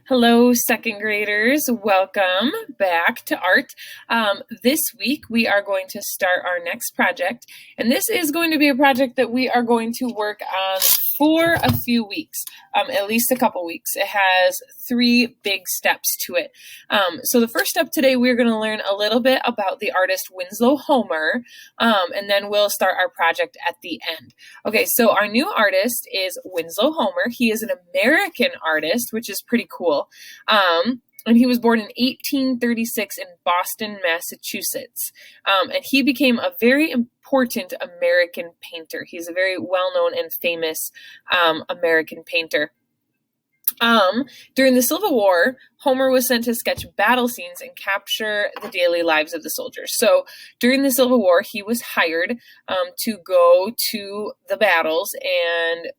Hello, second graders. Welcome back to art. This week we are going to start our next project, and this is going to be a project that we are going to work on for a few weeks, at least a couple weeks. It has three big steps to it. So the first step today, we're going to learn a little bit about the artist Winslow Homer, and then we'll start our project at the end. Okay, so our new artist is Winslow Homer. He is an American artist, which is pretty cool. And he was born in 1836 in Boston, Massachusetts. And he became a very important American painter. He's a very well-known and famous American painter. During the Civil War, Homer was sent to sketch battle scenes and capture the daily lives of the soldiers. So during the Civil War, he was hired to go to the battles and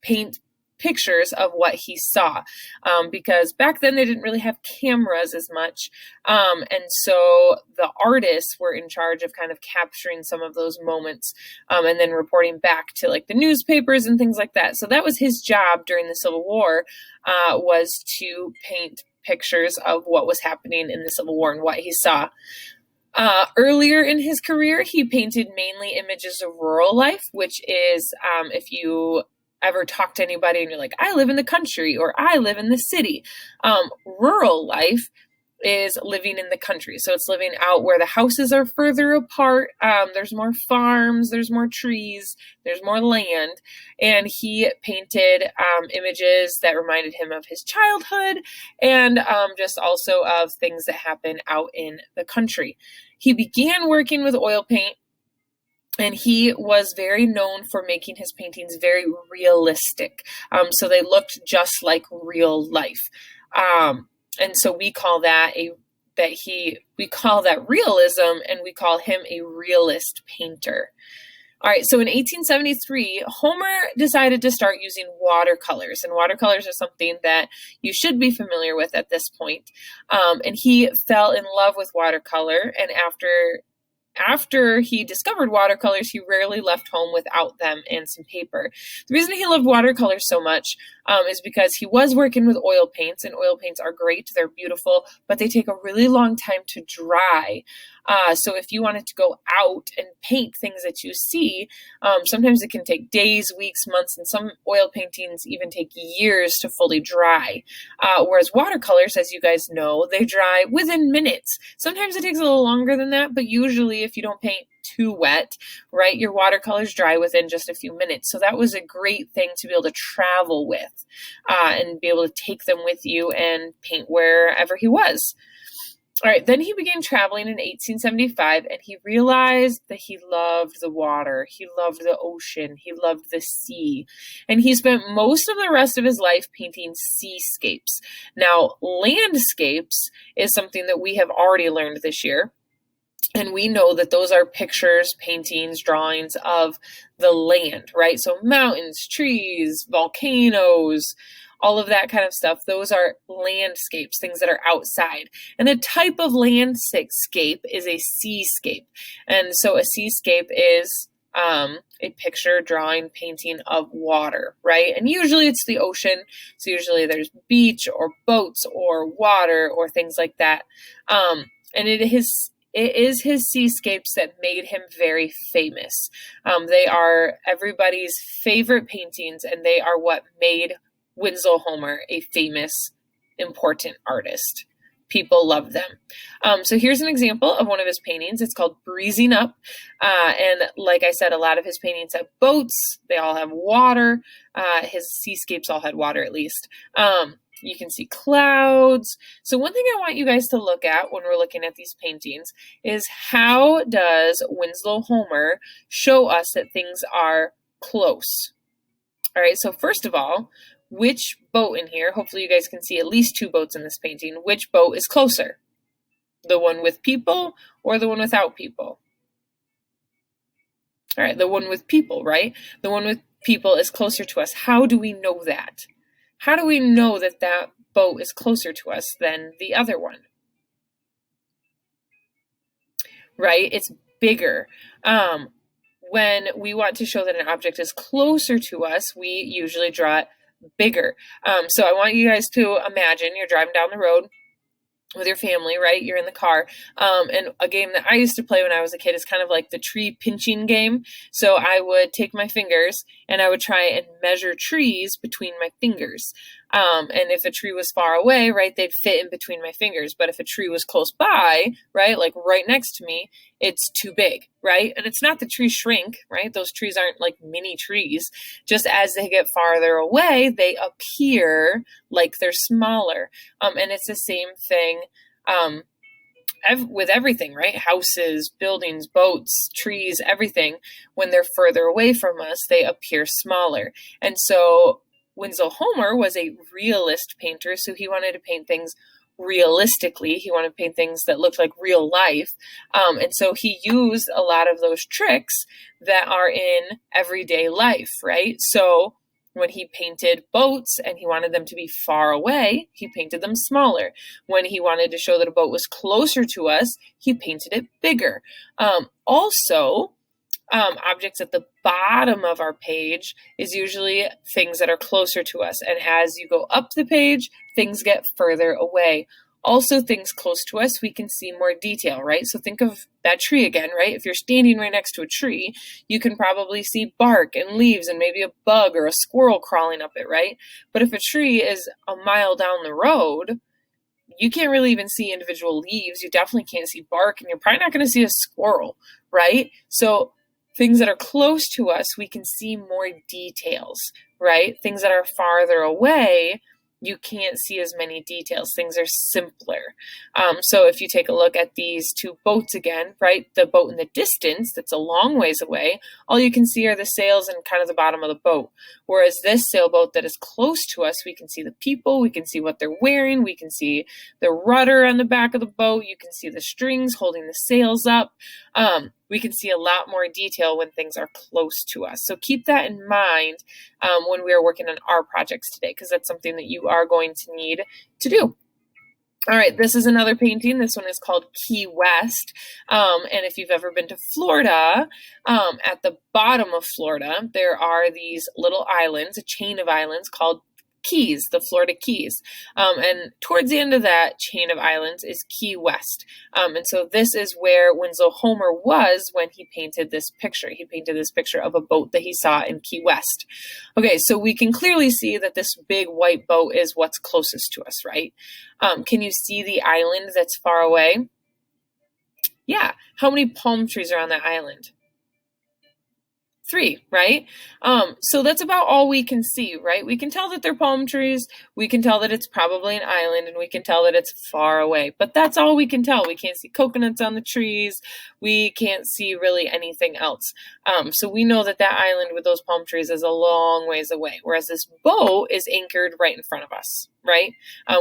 paint pictures of what he saw, because back then they didn't really have cameras as much, and so the artists were in charge of kind of capturing some of those moments, and then reporting back to like the newspapers and things like that. So that was his job during the Civil War, was to paint pictures of what was happening in the Civil War and what he saw. Earlier in his career, he painted mainly images of rural life, which is, if you ever talk to anybody and you're like, I live in the country or I live in the city. Rural life is living in the country. So it's living out where the houses are further apart. There's more farms, there's more trees, there's more land. And he painted images that reminded him of his childhood and just also of things that happen out in the country. He began working with oil paint, and he was very known for making his paintings very realistic. So they looked just like real life. And so we call that realism, and we call him a realist painter. All right, so in 1873, Homer decided to start using watercolors, and watercolors are something that you should be familiar with at this point. And he fell in love with watercolor, and after he discovered watercolors, he rarely left home without them and some paper. The reason he loved watercolors so much is because he was working with oil paints, and oil paints are great. They're beautiful, but they take a really long time to dry. So if you wanted to go out and paint things that you see, sometimes it can take days, weeks, months, and some oil paintings even take years to fully dry. Whereas watercolors, as you guys know, they dry within minutes. Sometimes it takes a little longer than that, but usually if you don't paint too wet, right, your watercolors dry within just a few minutes. So that was a great thing to be able to travel with and be able to take them with you and paint wherever he was. All right, then he began traveling in 1875, and he realized that he loved the water, he loved the ocean, he loved the sea, and he spent most of the rest of his life painting seascapes. Now, landscapes is something that we have already learned this year, and we know that those are pictures, paintings, drawings of the land, right? So mountains, trees, volcanoes, all of that kind of stuff. Those are landscapes, things that are outside. And the type of landscape is a seascape. And so a seascape is a picture, drawing, painting of water, right? And usually it's the ocean. So usually there's beach or boats or water or things like that. And it is his seascapes that made him very famous. They are everybody's favorite paintings, and they are what made Winslow Homer a famous, important artist. People love them. So here's an example of one of his paintings. It's called Breezing Up. And like I said, a lot of his paintings have boats. They all have water. His seascapes all had water, at least. You can see clouds. So one thing I want you guys to look at when we're looking at these paintings is, how does Winslow Homer show us that things are close? All right, so first of all, which boat in here, hopefully you guys can see at least two boats in this painting, which boat is closer? The one with people or the one without people? All right, the one with people, right? The one with people is closer to us. How do we know that? How do we know that that boat is closer to us than the other one? Right? It's bigger. When we want to show that an object is closer to us, we usually draw it bigger. So I want you guys to imagine you're driving down the road with your family, right? You're in the car. And a game that I used to play when I was a kid is kind of like the tree pinching game. So I would take my fingers and I would try and measure trees between my fingers. And if a tree was far away, right, they'd fit in between my fingers. But if a tree was close by, right, like right next to me, it's too big, right? And it's not the trees shrink, right? Those trees aren't like mini trees. Just as they get farther away, they appear like they're smaller. And it's the same thing with everything, right? Houses, buildings, boats, trees, everything. When they're further away from us, they appear smaller. And so Winslow Homer was a realist painter, so he wanted to paint things realistically. He wanted to paint things that looked like real life. And so he used a lot of those tricks that are in everyday life, right? So when he painted boats and he wanted them to be far away, he painted them smaller. When he wanted to show that a boat was closer to us, he painted it bigger. Also, objects at the bottom of our page is usually things that are closer to us. And as you go up the page, things get further away. Also, things close to us, we can see more detail, right? So think of that tree again, right? If you're standing right next to a tree, you can probably see bark and leaves and maybe a bug or a squirrel crawling up it, right? But if a tree is a mile down the road, you can't really even see individual leaves. You definitely can't see bark, and you're probably not going to see a squirrel, right? So things that are close to us, we can see more details, right? Things that are farther away, you can't see as many details. Things are simpler. So if you take a look at these two boats again, right? The boat in the distance, that's a long ways away, all you can see are the sails and kind of the bottom of the boat. Whereas this sailboat that is close to us, we can see the people, we can see what they're wearing, we can see the rudder on the back of the boat, you can see the strings holding the sails up. We can see a lot more detail when things are close to us. So keep that in mind when we are working on our projects today, because that's something that you are going to need to do. All right, this is another painting. This one is called Key West. And if you've ever been to Florida, at the bottom of Florida, there are these little islands, a chain of islands called Keys, the Florida Keys. And towards the end of that chain of islands is Key West. And so this is where Winslow Homer was when he painted this picture. He painted this picture of a boat that he saw in Key West. Okay, so we can clearly see that this big white boat is what's closest to us, right? Can you see the island that's far away? Yeah. How many palm trees are on that island? 3, right? So that's about all we can see, right? We can tell that they're palm trees, we can tell that it's probably an island, and we can tell that it's far away. But that's all we can tell. We can't see coconuts on the trees. We can't see really anything else. So we know that that island with those palm trees is a long ways away, whereas this boat is anchored right in front of us, right?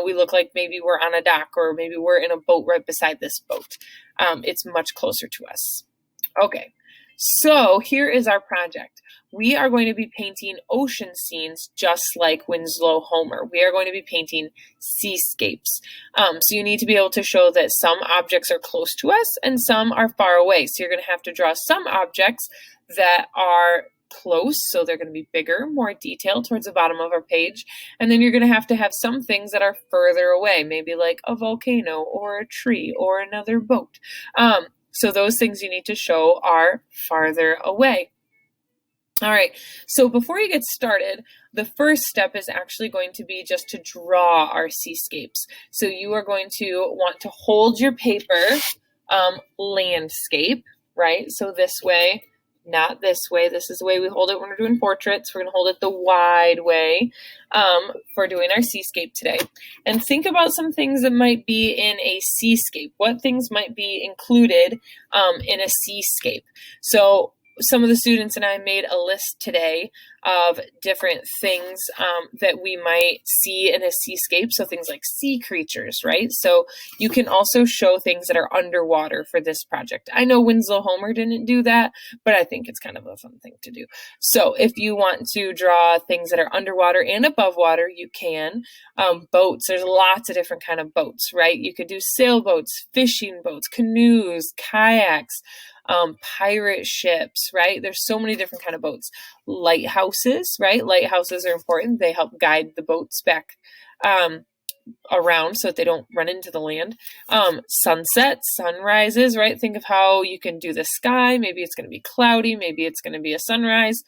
We look like maybe we're on a dock, or maybe we're in a boat right beside this boat. It's much closer to us. Okay. So here is our project. We are going to be painting ocean scenes just like Winslow Homer. We are going to be painting seascapes. So you need to be able to show that some objects are close to us and some are far away. So you're going to have to draw some objects that are close, so they're going to be bigger, more detailed towards the bottom of our page. And then you're going to have some things that are further away, maybe like a volcano or a tree or another boat. So those things you need to show are farther away. All right, so before you get started, the first step is actually going to be just to draw our seascapes. So you are going to want to hold your paper landscape, right? So this way, not this way. This is the way we hold it when we're doing portraits. We're going to hold it the wide way for doing our seascape today. And think about some things that might be in a seascape. What things might be included in a seascape? So some of the students and I made a list today of different things that we might see in a seascape. So things like sea creatures, right? So you can also show things that are underwater for this project. I know Winslow Homer didn't do that, but I think it's kind of a fun thing to do. So if you want to draw things that are underwater and above water, you can. Boats, there's lots of different kind of boats, right? You could do sailboats, fishing boats, canoes, kayaks, pirate ships, right? There's so many different kind of boats. Lighthouses, right? Lighthouses are important. They help guide the boats back around so that they don't run into the land. Sunsets, sunrises, right? Think of how you can do the sky. Maybe it's going to be cloudy. Maybe it's going to be a sunrise.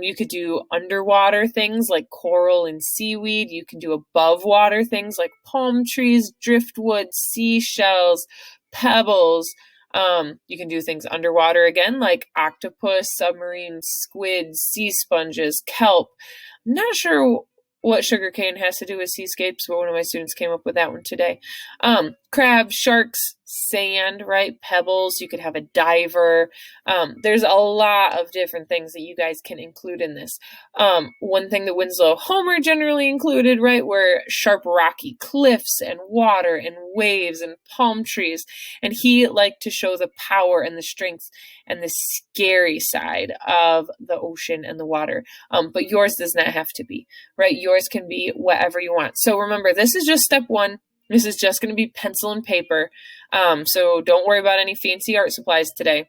You could do underwater things like coral and seaweed. You can do above water things like palm trees, driftwood, seashells, pebbles. You can do things underwater again, like octopus, submarine squid, sea sponges, kelp. I'm not sure what sugarcane has to do with seascapes, but one of my students came up with that one today. Crabs, sharks, sand, right? Pebbles. You could have a diver. There's a lot of different things that you guys can include in this. One thing that Winslow Homer generally included, right, were sharp rocky cliffs and water and waves and palm trees. And he liked to show the power and the strength and the scary side of the ocean and the water. But yours does not have to be, right? Yours can be whatever you want. So remember, this is just step one. This is just going to be pencil and paper. So don't worry about any fancy art supplies today.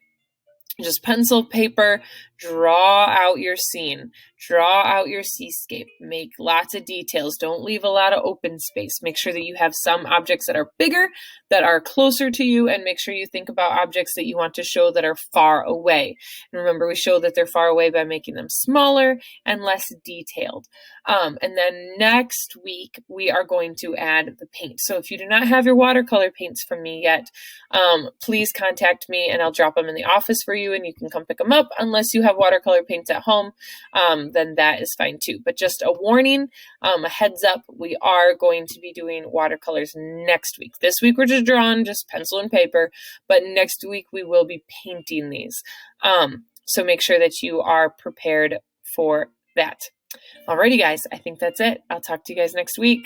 Just pencil, paper, draw out your scene, draw out your seascape, make lots of details. Don't leave a lot of open space. Make sure that you have some objects that are bigger, that are closer to you, and make sure you think about objects that you want to show that are far away. And remember, we show that they're far away by making them smaller and less detailed. And then next week, we are going to add the paint. So if you do not have your watercolor paints from me yet, please contact me and I'll drop them in the office for you and you can come pick them up. Unless you have watercolor paints at home, then that is fine too. But just a warning, a heads up, we are going to be doing watercolors next week. This week we're just drawing, just pencil and paper, but next week we will be painting these. So make sure that you are prepared for that. Alrighty guys, I think that's it. I'll talk to you guys next week.